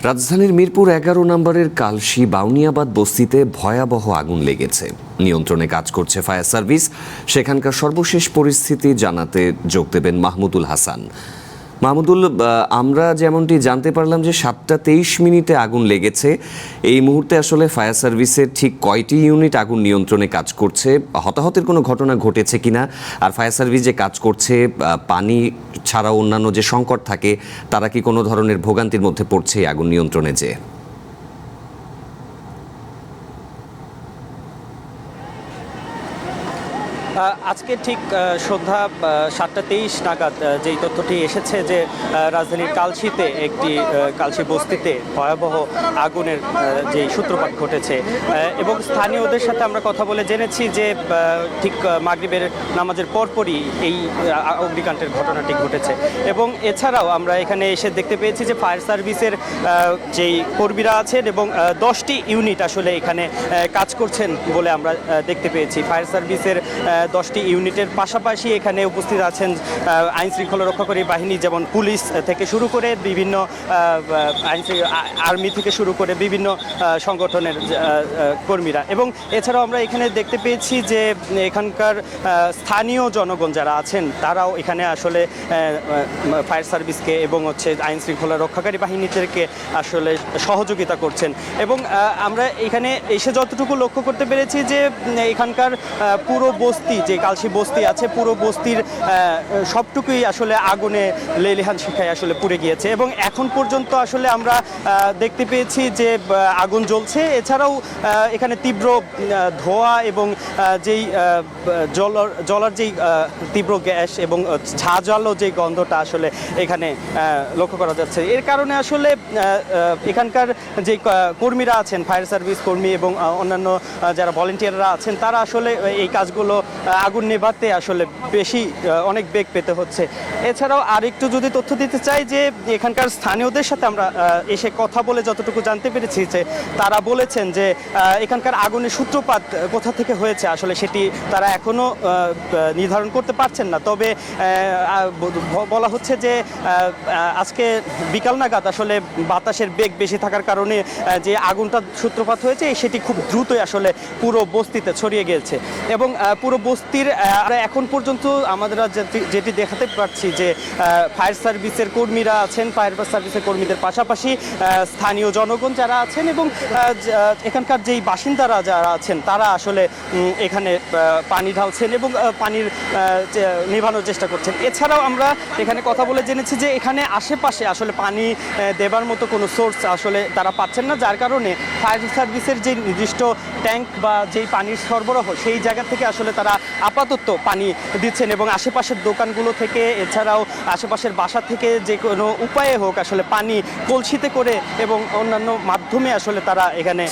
রাজধানীর মিরপুর ১১ নম্বরের কালশী বাউনিয়াবাদ বস্তিতে ভয়াবহ আগুন লেগেছে। নিয়ন্ত্রণে কাজ করছে ফায়ার সার্ভিস। সেখানকার সর্বশেষ পরিস্থিতি জানাতে যোগ দেবেন মাহমুদুল হাসান। মাহমুদুল, আমরা যেমনটি জানতে পারলাম যে ৭টা ২৩ আগুন লেগেছে। এই মুহূর্তে আসলে ফায়ার সার্ভিসের ঠিক কয়টি ইউনিট আগুন নিয়ন্ত্রণে কাজ করছে, হতাহতের কোনো ঘটনা ঘটেছে কিনা, আর ফায়ার সার্ভিস যে কাজ করছে পানি ছাড়াও অন্যান্য যে সংকট থাকে তারা কি কোনো ধরনের ভোগান্তির মধ্যে পড়ছে এই আগুন নিয়ন্ত্রণে যে? আজকে ঠিক সন্ধ্যা ৭টা ২৩ নাগাদ যেই তথ্যটি এসেছে যে রাজধানীর কালশীতে একটি কালশী বস্তিতে ভয়াবহ আগুনের যেই সূত্রপাত ঘটেছে এবং স্থানীয়দের সাথে আমরা কথা বলে জেনেছি যে ঠিক মাগরিবের নামাজের পরপরই এই অগ্নিকাণ্ডের ঘটনাটি ঘটেছে। এবং এছাড়াও আমরা এখানে এসে দেখতে পেয়েছি যে ফায়ার সার্ভিসের যেই কর্মীরা আছেন এবং 10টি ইউনিট আসলে এখানে কাজ করছেন বলে আমরা দেখতে পেয়েছি। ফায়ার সার্ভিসের 10টি ইউনিটের পাশাপাশি এখানে উপস্থিত আছেন আইন শৃঙ্খলা রক্ষাকারী বাহিনী, যেমন পুলিশ থেকে শুরু করে বিভিন্ন আর্মি থেকে শুরু করে বিভিন্ন সংগঠনের কর্মীরা। এবং এছাড়াও আমরা এখানে দেখতে পেয়েছি যে এখানকার স্থানীয় জনগণ যারা আছেন তারাও এখানে আসলে ফায়ার সার্ভিসকে এবং আইন শৃঙ্খলা রক্ষাকারী বাহিনীদেরকে আসলে সহযোগিতা করছেন। এবং আমরা এখানে এসে যতটুকু লক্ষ্য করতে পেরেছি যে এখানকার পুরো বস্তি, যে কালশী বস্তি আছে, পুরো বস্তির সবটুকুই আসলে আগুনে লেলিহান শিখায় আসলে পুড়ে গিয়েছে। এবং এখন পর্যন্ত আসলে আমরা দেখতে পেয়েছি যে আগুন জ্বলছে। এছাড়াও এখানে তীব্র ধোঁয়া এবং যেই জ্বলার যেই তীব্র গ্যাস এবং ঝাঁঝালো যে গন্ধটা আসলে এখানে লক্ষ্য করা যাচ্ছে। এর কারণে আসলে এখানকার যে কর্মীরা আছেন, ফায়ার সার্ভিস কর্মী এবং অন্যান্য যারা ভলেন্টিয়াররা আছেন, তারা আসলে এই কাজগুলো আগুন নেভাতে আসলে অনেক বেগ পেতে হচ্ছে। এছাড়াও আরেকটু যদি তথ্য দিতে চাই যে এখানকার স্থানীয়দের সাথে আমরা এসে কথা বলে যতটুকু জানতে পেরেছি যে তারা বলেছেন যে এখানকার আগুনের সূত্রপাত কোথা থেকে হয়েছে আসলে সেটি তারা এখনও নির্ধারণ করতে পারছেন না। তবে বলা হচ্ছে যে আজকে বিকাল নাগাদ আসলে বাতাসের বেগ বেশি থাকার কারণে যে আগুনটা সূত্রপাত হয়েছে সেটি খুব দ্রুতই আসলে পুরো বস্তিতে ছড়িয়ে গিয়েছে। এবং পুরো বস্তির এখন পর্যন্ত আমরা যেটি দেখাতে পারছি যে ফায়ার সার্ভিসের কর্মীরা আছেন, ফায়ার সার্ভিসের কর্মীদের পাশাপাশি স্থানীয় জনগণ যারা আছেন এবং এখানকার যেই বাসিন্দারা যারা আছেন তারা আসলে এখানে পানি ঢালছেন এবং পানির নিভানোর চেষ্টা করছেন। এছাড়াও আমরা এখানে কথা বলে জেনেছি যে এখানে আশেপাশে আসলে পানি দেবার মতো কোনো সোর্স আসলে তারা পাচ্ছেন না, যার কারণে ফায়ার সার্ভিসের যে নির্দিষ্ট ট্যাঙ্ক বা যেই পানির সরবরাহ সেই জায়গা থেকে আসলে তারা আপাতত পানি দিচ্ছেন এবং আশেপাশের দোকানগুলো থেকে, এছাড়াও আশেপাশের বাসা থেকে যে কোনো উপায়ে হোক আসলে পানি কলসিতে করে এবং অন্যান্য মাধ্যমে আসলে তারা এখানে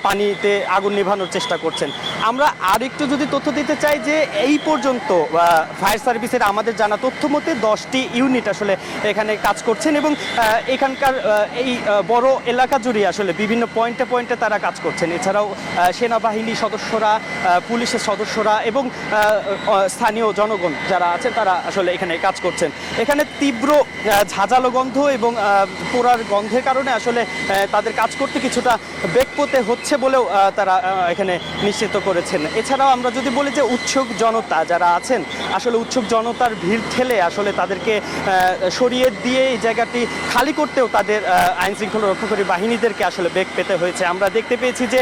পানিতে আগুন নেভানোর চেষ্টা করছেন। আমরা আরেকটু যদি তথ্য দিতে চাই যে এই পর্যন্ত ফায়ার সার্ভিসের আমাদের জানা তথ্য মতে 10টি ইউনিট আসলে এখানে কাজ করছেন এবং এখানকার এই বড় এলাকা জুড়ে আসলে বিভিন্ন পয়েন্টে পয়েন্টে তারা কাজ করছেন। এছাড়াও সেনাবাহিনী সদস্যরা, পুলিশের সদস্যরা এবং স্থানীয় জনগণ যারা আছেন তারা আসলে এখানে কাজ করছেন। এখানে তীব্র ঝাঁঝালো গন্ধ এবং পোড়ার গন্ধের কারণে আসলে তাদের কাজ করতে কিছুটা বেগ পেতে হচ্ছে বলেও তারা এখানে নিশ্চিত করেছেন। এছাড়াও আমরা যদি বলি যে উৎসুক জনতা যারা আছেন, আসলে উৎসুক জনতার ভিড় ঠেলে আসলে তাদেরকে সরিয়ে দিয়ে এই জায়গাটি খালি করতেও তাদের আইন শৃঙ্খলা রক্ষাকারী বাহিনীদেরকে আসলে বেগ পেতে হয়েছে। আমরা দেখতে পেয়েছি যে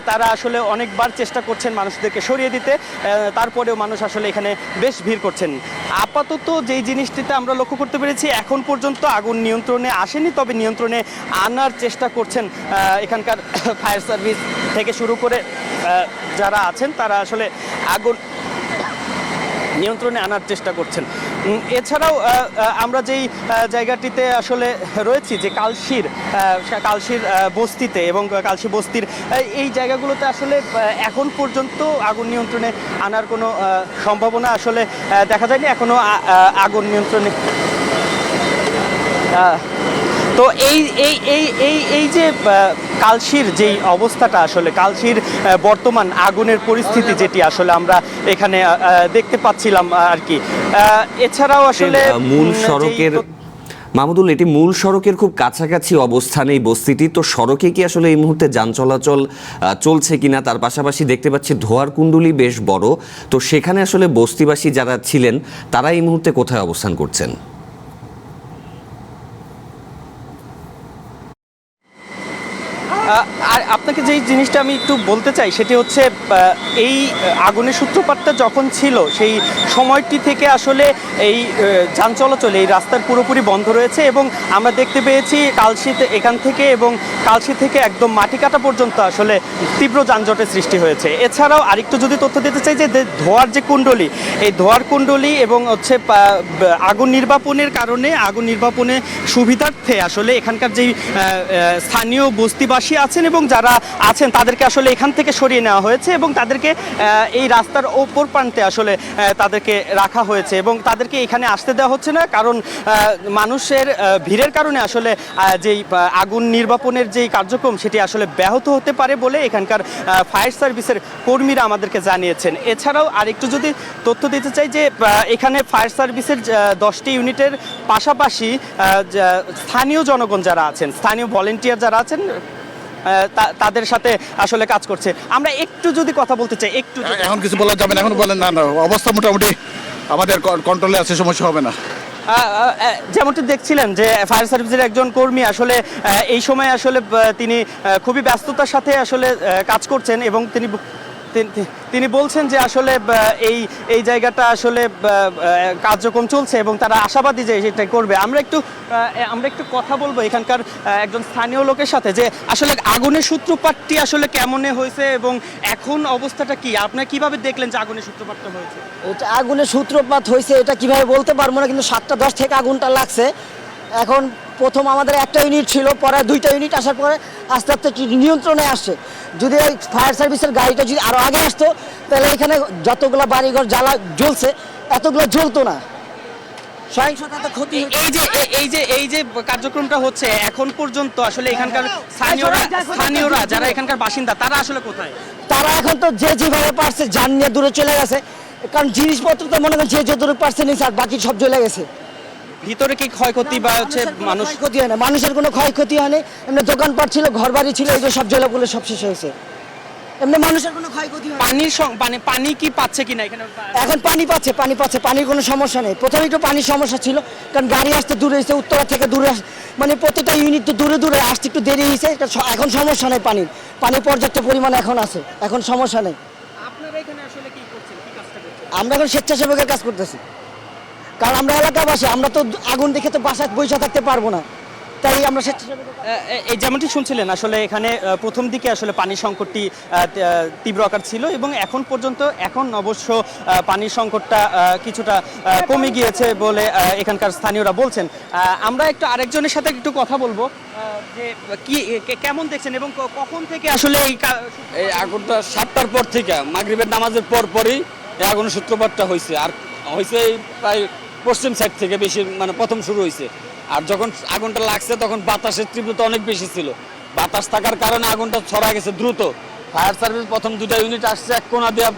তারা আসলে অনেকবার চেষ্টা করছেন মানুষদেরকে সরিয়ে দিতে, তারপরেও মানুষ আসলে এখানে বেশ ভিড় করছেন। আপাতত যেই জিনিসটিতে আমরা লক্ষ্য করতে পেরেছি এখন পর্যন্ত আগুন নিয়ন্ত্রণে আসেনি, তবে নিয়ন্ত্রণে আনার চেষ্টা করছেন এখানকার ফায়ার সার্ভিস থেকে শুরু করে যারা আছেন তারা আসলে আগুন নিয়ন্ত্রণে আনার চেষ্টা করছেন। এছাড়াও আমরা যেই জায়গাটিতে আসলে রয়েছি যে কালশীর বস্তিতে এবং কালশী বস্তির এই জায়গাগুলোতে আসলে এখন পর্যন্ত আগুন নিয়ন্ত্রণে আনার কোনো সম্ভাবনা আসলে দেখা যায়নি। এখনও আগুন নিয়ন্ত্রণে তো এই যে কালশীর যেই অবস্থাটা, আসলে কালশীর বর্তমান আগুনের পরিস্থিতি যেটি আসলে আমরা এখানে দেখতে পাচ্ছিলাম আর কি। এছাড়াও আসলে মূল সড়কের মাহমুদুল, এটি মূল সড়কের খুব কাছাকাছি অবস্থানে এই বস্তিটি, তো সড়কে কি আসলে এই মুহূর্তে যান চলাচল চলছে কিনা? তার পাশাপাশি দেখতে পাচ্ছি ধোয়ার কুণ্ডলী বেশ বড়, তো সেখানে আসলে বস্তিবাসী যারা ছিলেন তারা এই মুহূর্তে কোথায় অবস্থান করছেন? আর আপনাকে যেই জিনিসটা আমি একটু বলতে চাই সেটি হচ্ছে এই আগুনের সূত্রপাতটা যখন ছিল সেই সময়টি থেকে আসলে এই যান চলাচল এই রাস্তার পুরোপুরি বন্ধ রয়েছে এবং আমরা দেখতে পেয়েছি কালশিতে এখান থেকে এবং কালশি থেকে একদম মাটিকাটা পর্যন্ত আসলে তীব্র যানজটের সৃষ্টি হয়েছে। এছাড়াও আরেকটু যদি তথ্য দিতে চাই যে ধোঁয়ার যে কুণ্ডলী, এই ধোঁয়ার কুণ্ডলী এবং হচ্ছে আগুন নির্বাপনের কারণে আগুন নির্বাপনের সুবিধার্থে আসলে এখানকার যেই স্থানীয় বস্তিবাসী আছেন এবং যারা আছেন তাদেরকে আসলে এখান থেকে সরিয়ে নেওয়া হয়েছে এবং তাদেরকে এই রাস্তার ওপর প্রান্তে আসলে তাদেরকে রাখা হয়েছে এবং তাদেরকে এখানে আসতে দেওয়া হচ্ছে না, কারণ মানুষের ভিড়ের কারণে আসলে যেই আগুন নির্বাপনের যেই কার্যক্রম সেটি আসলে ব্যাহত হতে পারে বলে এখানকার ফায়ার সার্ভিসের কর্মীরা আমাদেরকে জানিয়েছেন। এছাড়াও আরেকটু যদি তথ্য দিতে চাই যে এখানে ফায়ার সার্ভিসের 10টি ইউনিটের পাশাপাশি স্থানীয় জনগণ যারা আছেন, স্থানীয় ভলেন্টিয়ার যারা আছেন তাদের সাথে আসলে কাজ করছে। আমরা একটু যদি কথা বলতে চাই, একটু এখন কিছু বলা যাবে না, এখন বলেন। না অবস্থা মোটামুটি আমাদের কন্ট্রোলে আছে, সমস্যা হবে না। যেমনটি দেখছিলেন যে ফায়ার সার্ভিসের একজন কর্মী আসলে এই সময় আসলে তিনি খুবই ব্যস্ততার সাথে আসলে কাজ করছেন এবং তিনি বলছেন যে আসলে এই জায়গাটা আসলে কার্যক্রম চলছে এবং তারা আশাবাদী যে সেটা করবে। আমরা একটু কথা বলবো এখানকার একজন স্থানীয় লোকের সাথে যে আসলে আগুনের সূত্রপাতটি আসলে কেমনে হয়েছে এবং এখন অবস্থাটা কি, আপনারা কিভাবে দেখলেন যে আগুনের সূত্রপাতটা হয়েছে? এটা আগুনের সূত্রপাত হয়েছে এটা কিভাবে বলতে পারবো না, কিন্তু 7টা 10 থেকে আগুনটা লাগছে। এখন প্রথম আমাদের একটা ইউনিট ছিল, পরে 2টা ইউনিট আসার পরে আস্তে আস্তে নিয়ন্ত্রণে আসছে। যদি ওই ফায়ার সার্ভিসের গাড়িটা যদি আরও আগে আসতো তাহলে এখানে যতগুলো বাড়িঘর জ্বালা জ্বলছে এতগুলো জ্বলতো না, সহিংসতা তো ক্ষতি। এই যে কার্যক্রমটা হচ্ছে এখন পর্যন্ত আসলে এখানকার স্থানীয়রা যারা এখানকার বাসিন্দা তারা আসলে কোথায়? তারা এখন তো যে যেভাবে পারছে যান নিয়ে দূরে চলে গেছে, কারণ জিনিসপত্র তো মনে করেন যে যতটুকু পারছে নিচ্ছে আর বাকি সব চলে গেছে। ভিতরে কি ক্ষয়ক্ষতি বা হচ্ছে মানুষ ক্ষতি হয় না, মানুষের কোনো ক্ষয়ক্ষতি হয়নি। এমনি দোকানপাট ছিল, ঘর বাড়ি ছিল, এই যে সব জ্বলে সব শেষ হয়েছে। এমনি মানুষের কোনো ক্ষয়ক্ষতি হয় না। পানি কি পাচ্ছে কিনা এখানে? এখন পানি পাচ্ছে, পানির কোনো সমস্যা নেই। প্রথমে একটু পানির সমস্যা ছিল, কারণ গাড়ি আসতে দূরে এসেছে, উত্তরা থেকে দূরে মানে প্রত্যেকটা ইউনিট তো দূরে আসতে একটু দেরি হয়েছে। এখন সমস্যা নেই, পানি পর্যাপ্ত পরিমাণে এখন আছে, এখন সমস্যা নেই। আপনারা এখানে আসলে কি করছেন, কি কাজটা করছেন? আমরা এখন স্বেচ্ছাসেবকের কাজ করতেছি, কারণ আমরা এলাকাবাসী, আমরা তো আগুন দেখে তো বাসায় বসে থাকতে পারবো না, তাই আমরা স্বেচ্ছাসেবক। এই যেমনটি শুনছিলেন আসলে এখানে প্রথম দিকে আসলে পানির সংকটটি তীব্র আকার ছিল এবং এখন অবশ্য পানির সংকটটা কিছুটা কমে গিয়েছে বলে এখানকার স্থানীয়রা বলছেন। আমরা একটু আরেকজনের সাথে একটু কথা বলবো যে কেমন দেখছেন এবং কখন থেকে আসলে এই আগুনটা 7টার পর থেকে মাগরিবের নামাজের পরই এই আগুনের সূত্রপাতটা হয়েছে। আর হয়েছে প্রায় পশ্চিম সাইড থেকে বেশি, মানে প্রথম শুরু হয়েছে। আর যখন আগুনটা লাগছে তখন বাতাসের তীব্রতা অনেক বেশি ছিল, বাতাস থাকার কারণে আগুনটা ছড়া গেছে দ্রুত। ফায়ার সার্ভিস প্রথম 2টা ইউনিট আসছে, এক কোণা দিয়ে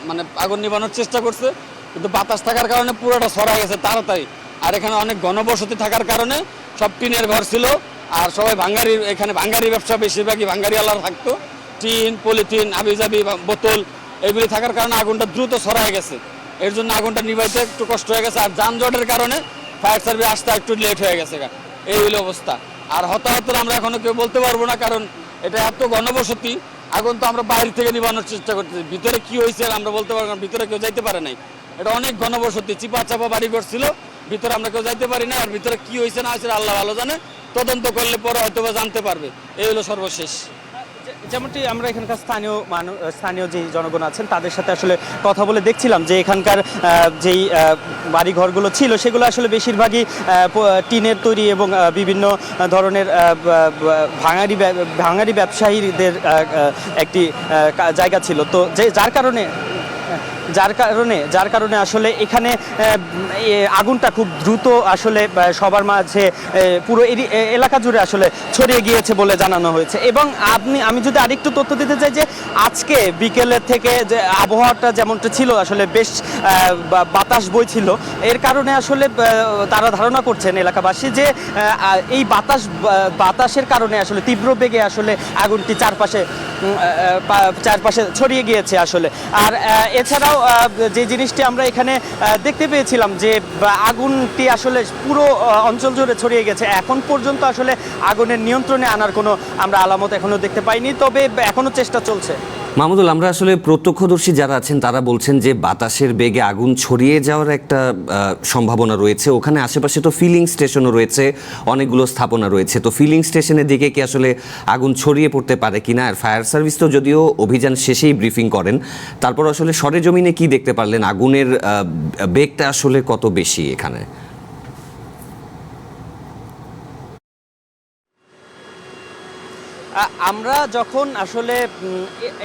মানে আগুন নিবানোর চেষ্টা করছে, কিন্তু বাতাস থাকার কারণে পুরোটা ছড়া গেছে তাড়াতাড়ি। আর এখানে অনেক ঘনবসতি থাকার কারণে সব টিনের ঘর ছিল, আর সবাই এখানে ভাঙ্গারি ব্যবসা, বেশিরভাগই ভাঙ্গারিওয়ালারা থাকতো। টিন, পলিথিন, আবিজাবি, বোতল এগুলি থাকার কারণে আগুনটা দ্রুত ছড়ায় গেছে। এর জন্য আগুনটা নিভাইতে একটু কষ্ট হয়ে গেছে, আর যানজটের কারণে ফায়ার সার্ভিস আসতে একটু লেট হয়ে গেছে। এই হইল অবস্থা। আর হতাহত আমরা এখনো কেউ বলতে পারবো না, কারণ এটা এত ঘনবসতি। আগুন তো আমরা বাইরে থেকে নিবানোর চেষ্টা করতেছি, ভিতরে কি হয়েছে আমরা বলতে পারবো না, ভিতরে কেউ যাইতে পারে নাই। এটা অনেক ঘনবসতি, চাপা বাড়ি করছিল, ভিতরে আমরা কেউ যাইতে পারি না। আর ভিতরে কি হয়েছে না হয়েছে আল্লাহ ভালো জানে, তদন্ত করলে পরে হয়তো বা জানতে পারবে। এই হলো সর্বশেষ। যেমনটি আমরা এখানকার স্থানীয় যে জনগণ আছেন তাদের সাথে আসলে কথা বলে দেখছিলাম যে এখানকার যেই বাড়ি ঘরগুলো ছিল সেগুলো আসলে বেশিরভাগই টিনের তৈরি এবং বিভিন্ন ধরনের ভাঙারি ব্যবসায়ীদের একটি জায়গা ছিল, তো যার কারণে যার কারণে আসলে এখানে আগুনটা খুব দ্রুত আসলে সবার মাঝে পুরো এলাকা জুড়ে আসলে ছড়িয়ে গিয়েছে বলে জানানো হয়েছে। এবং আমি যদি আরেকটু তথ্য দিতে চাই যে আজকে বিকেলের থেকে যে আবহাওয়াটা যেমনটা ছিল আসলে বেশ বাতাস বইছিল, এর কারণে আসলে তারা ধারণা করছেন এলাকাবাসী যে এই বাতাসের কারণে আসলে তীব্র বেগে আসলে আগুনটি চারপাশে ছড়িয়ে গিয়েছে আসলে। আর এছাড়াও যে জিনিসটি আমরা এখানে দেখতে পেয়েছিলাম যে আগুনটি আসলে পুরো অঞ্চল জুড়ে ছড়িয়ে গেছে, এখন পর্যন্ত আসলে আগুনের নিয়ন্ত্রণে আনার কোনো আমরা আলামত এখনো দেখতে পাইনি, তবে এখনো চেষ্টা চলছে। মাহমুদুল, আমরা আসলে প্রত্যক্ষদর্শী যারা আছেন তারা বলছেন যে বাতাসের বেগে আগুন ছড়িয়ে যাওয়ার একটা সম্ভাবনা রয়েছে। ওখানে আশেপাশে তো ফিলিং স্টেশনও রয়েছে, অনেকগুলো স্থাপনা রয়েছে, তো ফিলিং স্টেশনের দিকে কি আসলে আগুন ছড়িয়ে পড়তে পারে কিনা? আর ফায়ার সার্ভিস তো যদিও অভিযান শেষেই ব্রিফিং করেন, তারপর আসলে সরেজমিনে কি দেখতে পারলেন? আগুনের বেগটা আসলে কত বেশি এখানে? আমরা যখন আসলে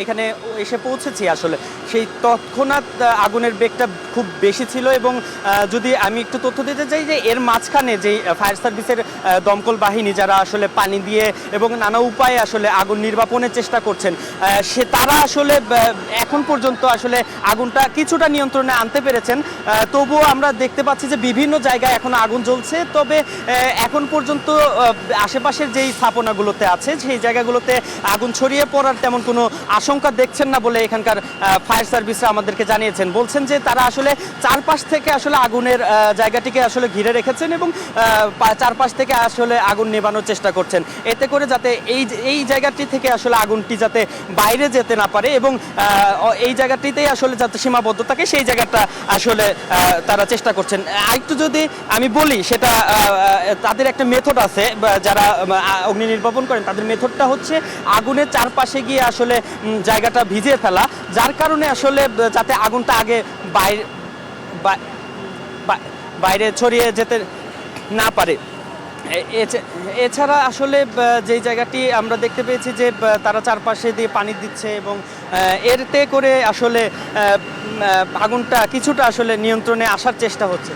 এখানে এসে পৌঁছেছি আসলে সেই তৎক্ষণাৎ আগুনের বেগটা খুব বেশি ছিল। এবং যদি আমি একটু তথ্য দিতে চাই যে এর মাঝখানে যেই ফায়ার সার্ভিসের দমকল বাহিনী যারা আসলে পানি দিয়ে এবং নানা উপায়ে আসলে আগুন নির্বাপনের চেষ্টা করছেন, তারা আসলে এখন পর্যন্ত আসলে আগুনটা কিছুটা নিয়ন্ত্রণে আনতে পেরেছেন। তবুও আমরা দেখতে পাচ্ছি যে বিভিন্ন জায়গায় এখনো আগুন জ্বলছে, তবে এখন পর্যন্ত আশেপাশের যেই স্থাপনাগুলোতে আছে সেই জায়গাগুলোতে আগুন ছড়িয়ে পড়ার তেমন কোনো আশঙ্কা দেখছেন না বলে এখানকার ফায়ার সার্ভিসরা আমাদেরকে জানিয়েছেন। বলছেন যে তারা আসলে চারপাশ থেকে আসলে আগুনের জায়গাটিকে আসলে ঘিরে রেখেছেন এবং চারপাশ থেকে আসলে আগুন নেভানোর চেষ্টা করছেন, এতে করে যাতে এই জায়গাটি থেকে আসলে আগুনটি যাতে বাইরে যেতে না পারে এবং এই জায়গাটিতেই আসলে যাতে সীমাবদ্ধ থাকে সেই জায়গাটা আসলে তারা চেষ্টা করছেন। আরেকটু যদি আমি বলি, সেটা তাদের একটা মেথড আছে, যারা অগ্নি নির্বাপন করেন তাদের মেথডটা হচ্ছে আগুনের চারপাশে গিয়ে আসলে জায়গাটা ভিজিয়ে ফেলা, যার কারণে আসলে যাতে আগুনটা আগে বাইরে ছড়িয়ে যেতে না পারে। এছাড়া আসলে যেই জায়গাটি আমরা দেখতে পেয়েছি যে তারা চারপাশে দিয়ে পানি দিচ্ছে এবং এতে করে আসলে আগুনটা কিছুটা আসলে নিয়ন্ত্রণে আসার চেষ্টা হচ্ছে।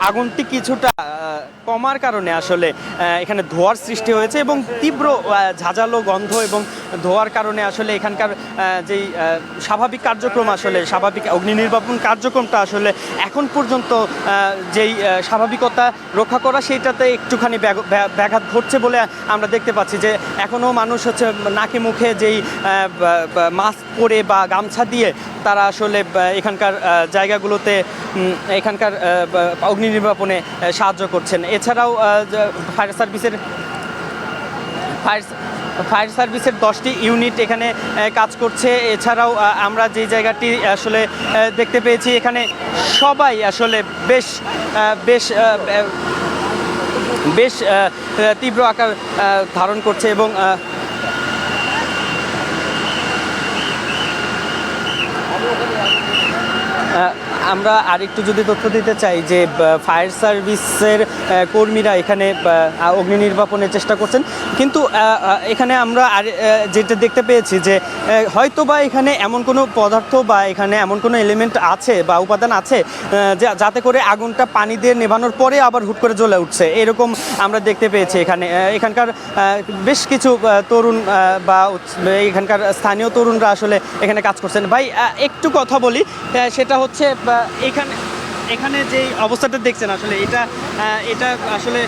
আগুনটি কিছুটা কমার কারণে আসলে এখানে ধোঁয়ার সৃষ্টি হয়েছে এবং তীব্র ঝাঁঝালো গন্ধ এবং ধোঁয়ার কারণে আসলে এখানকার যেই স্বাভাবিক কার্যক্রম, আসলে স্বাভাবিক অগ্নি নির্বাপন কার্যক্রমটা আসলে এখন পর্যন্ত যেই স্বাভাবিকতা রক্ষা করা সেইটাতে একটুখানি ব্যাঘাত ঘটছে বলে আমরা দেখতে পাচ্ছি। যে এখনও মানুষ হচ্ছে নাকে মুখে যেই মাস্ক পরে বা গামছা দিয়ে তারা আসলে এখানকার জায়গাগুলোতে এখানকার অগ্নি নির্বাপনে সাহায্য করছেন। এছাড়াও ফায়ার সার্ভিসের 10টি ইউনিট এখানে কাজ করছে। এছাড়াও আমরা যে জায়গাটি আসলে দেখতে পেয়েছি, এখানে সবাই আসলে বেশ তীব্র আকার ধারণ করছে এবং আমরা আরেকটু যদি তথ্য দিতে চাই যে ফায়ার সার্ভিসের কর্মীরা এখানে অগ্নি নির্বাপনের চেষ্টা করছেন, কিন্তু এখানে আমরা যেটা দেখতে পেয়েছি যে হয়তোবা এখানে এমন কোনো পদার্থ বা এখানে এমন কোনো এলিমেন্ট আছে বা উপাদান আছে যাতে করে আগুনটা পানি দিয়ে নেভানোর পরে আবার হুট করে জ্বলে উঠছে, এরকম আমরা দেখতে পেয়েছি। এখানকার বেশ কিছু তরুণ বা এখানকার স্থানীয় তরুণরা আসলে এখানে কাজ করছেন। ভাই একটু কথা বলি, সেটা হচ্ছে এখানে যে অবস্থাটা দেখছেন আসলে এটা আসলে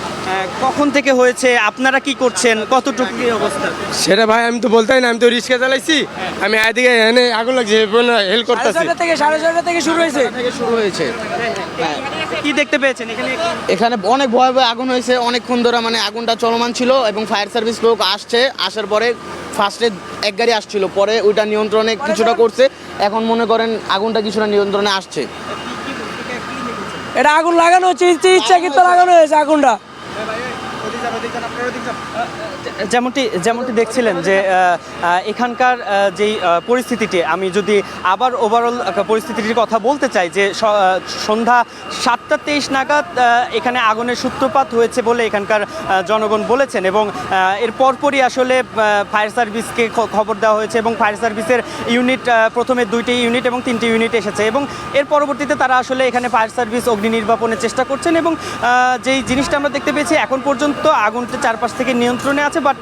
কখন থেকে হয়েছে, আপনারা কি করছেন, কতটুকু কি অবস্থা? সেটা ভাই আমি তো বলতেই না, আমি তো রিক্সা চালাইছি, আমি এদিকে এনে আগুন লাগছে হেল্প করতেছি। 6:30 থেকে শুরু হয়েছে। কি দেখতে পেয়েছেন এখানে? অনেক ভয় আগুন হয়েছে, অনেকক্ষণ ধরে মানে আগুনটা চলমান ছিল এবং ফায়ার সার্ভিস লোক আসার পরে ফার্স্টে এক গাড়ি আসছিল, পরে ওইটা নিয়ন্ত্রণে কিছুটা করছে, এখন মনে করেন আগুনটা কিছুটা নিয়ন্ত্রণে আসছে। এটা আগুন লাগানো হচ্ছে, ইচ্ছাকৃত লাগানো হয়েছে আগুনটা। যেমনটি দেখছিলেন যে এখানকার যেই পরিস্থিতিটি, আমি যদি আবার ওভারঅল পরিস্থিতিটির কথা বলতে চাই যে সন্ধ্যা 7:23 নাগাদ এখানে আগুনের সূত্রপাত হয়েছে বলে এখানকার জনগণ বলেছেন এবং এর পরপরই আসলে ফায়ার সার্ভিসকে খবর দেওয়া হয়েছে এবং ফায়ার সার্ভিসের ইউনিট প্রথমে 2টি ইউনিট এবং 3টি ইউনিট এসেছে এবং এর পরবর্তীতে তারা আসলে এখানে ফায়ার সার্ভিস অগ্নি নির্বাপনের চেষ্টা করছেন এবং যেই জিনিসটা আমরা দেখতে পেয়েছি এখন পর্যন্ত আগুনটা চারপাশ থেকে নিয়ন্ত্রণে আছে, বাট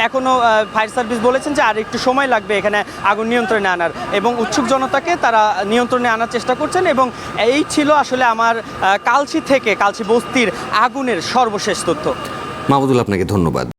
এখনও ফায়ার সার্ভিস বলেছেন যে আর একটু সময় লাগবে এখানে আগুন নিয়ন্ত্রণে আনার এবং উৎসুক জনতাকে তারা নিয়ন্ত্রণে আনার চেষ্টা করছেন। এবং এই ছিল আসলে আমার কালশি বস্তির আগুনের সর্বশেষ তথ্য। মাহমুদুল, আপনাকে ধন্যবাদ।